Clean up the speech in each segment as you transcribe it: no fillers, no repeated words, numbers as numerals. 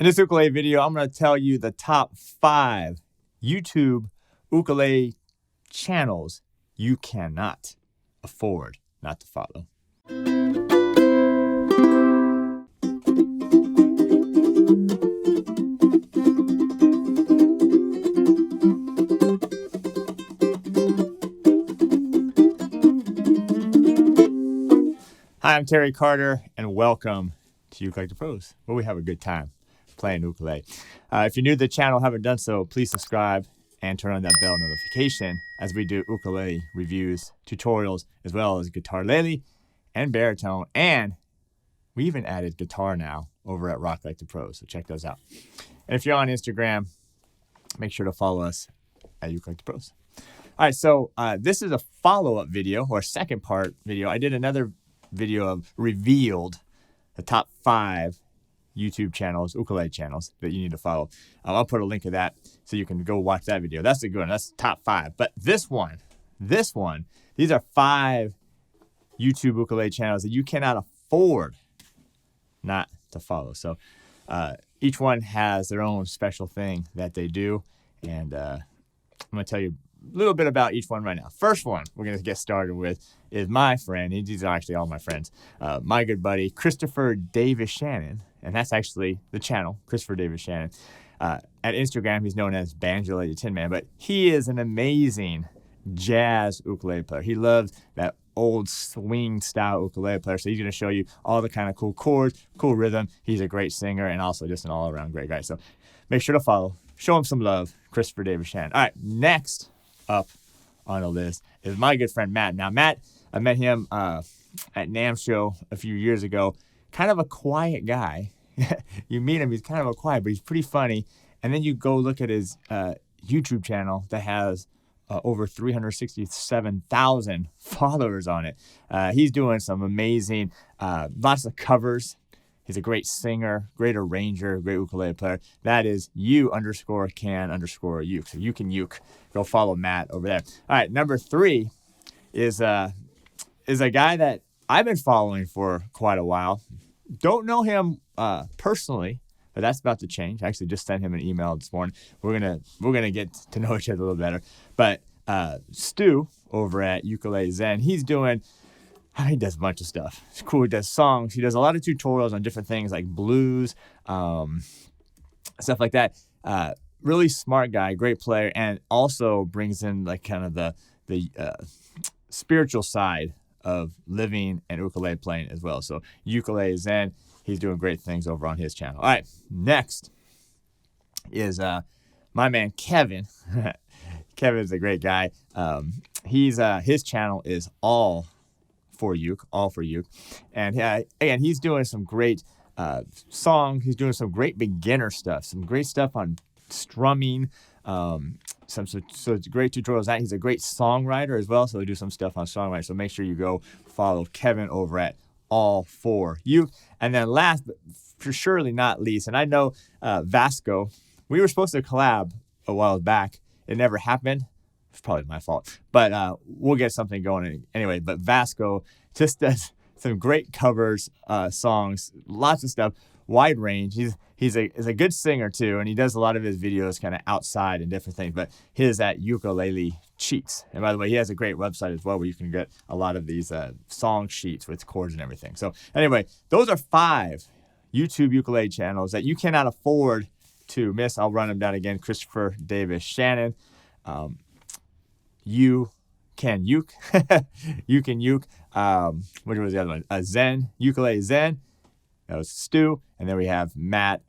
In this ukulele video, I'm going to tell you the top 5 YouTube ukulele channels you cannot afford not to follow. Hi, I'm Terry Carter, and welcome to ukelikethepros, where we have a good time playing ukulele. If you're new to the channel, haven't done so, please subscribe and turn on that bell notification as we do ukulele reviews, tutorials, as well as guitarlele and baritone. And we even added guitar now over at ukelikethepros, so check those out. And if you're on Instagram, make sure to follow us at ukelikethepros. All right, so this is a follow-up video, or second part video. I did another video of revealed the top 5 YouTube channels, ukulele channels that you need to follow. I'll put a link to that so you can go watch that video. That's a good one. That's top 5. But this one, these are 5 YouTube ukulele channels that you cannot afford not to follow. So each one has their own special thing that they do. And I'm going to tell you a little bit about each one right now. First one we're going to get started with is my friend. These are actually all my friends. My good buddy, Christopher Davis Shannon. And that's actually the channel, Christopher Davis Shannon. At Instagram, he's known as Banjo Tin Man, but he is an amazing jazz ukulele player. He loves that old swing style ukulele player. So he's going to show you all the kind of cool chords, cool rhythm. He's a great singer and also just an all-around great guy. So make sure to follow. Show him some love, Christopher Davis Shannon. All right, next up on the list is my good friend Matt. Now, Matt, I met him at NAMM show a few years ago. Kind of a quiet guy. You meet him, he's kind of a quiet, but he's pretty funny. And then you go look at his YouTube channel that has over 367,000 followers on it. He's doing some amazing, lots of covers. He's a great singer, great arranger, great ukulele player. That is you_can_uke. So you can uke. Go follow Matt over there. All right, number 3 is a guy that I've been following for quite a while. Don't know him personally, but that's about to change. I actually just sent him an email this morning. We're gonna get to know each other a little better. But Stu over at Ukulele Zen, he does a bunch of stuff. It's cool. He does songs. He does a lot of tutorials on different things like blues, stuff like that. Really smart guy, great player, and also brings in like kind of the spiritual side of living and ukulele playing as well. So Ukulele Zen, he's doing great things over on his channel. All right, next is my man Kevin. Kevin's a great guy. His channel is all for uke, and he's doing some great songs. He's doing some great beginner stuff, some great stuff on strumming. So it's great tutorials. He's a great songwriter as well, so they do some stuff on songwriting. So make sure you go follow Kevin over at All For Uke. And then last, but for surely not least, and I know Vasco, we were supposed to collab a while back. It never happened. It's probably my fault, but we'll get something going anyway. But Vasco just does some great covers, songs, lots of stuff, wide range. He's a good singer too, and he does a lot of his videos kind of outside and different things. But his at Ukulele Cheats, and by the way, he has a great website as well where you can get a lot of these song sheets with chords and everything. So anyway, those are 5 YouTube ukulele channels that you cannot afford to miss. I'll run them down again. Christopher Davis Shannon, You Can Uke, You Can Uke. Which was the other one? Zen, Ukulele Zen. That was Stu. And then we have Matt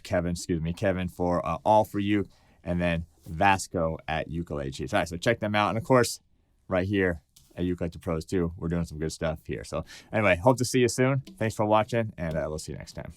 Kevin for All For Uke. And then Vasco at Ukulele Cheats. All right, so check them out. And of course, right here at ukelikethepros too, we're doing some good stuff here. So anyway, hope to see you soon. Thanks for watching, and we'll see you next time.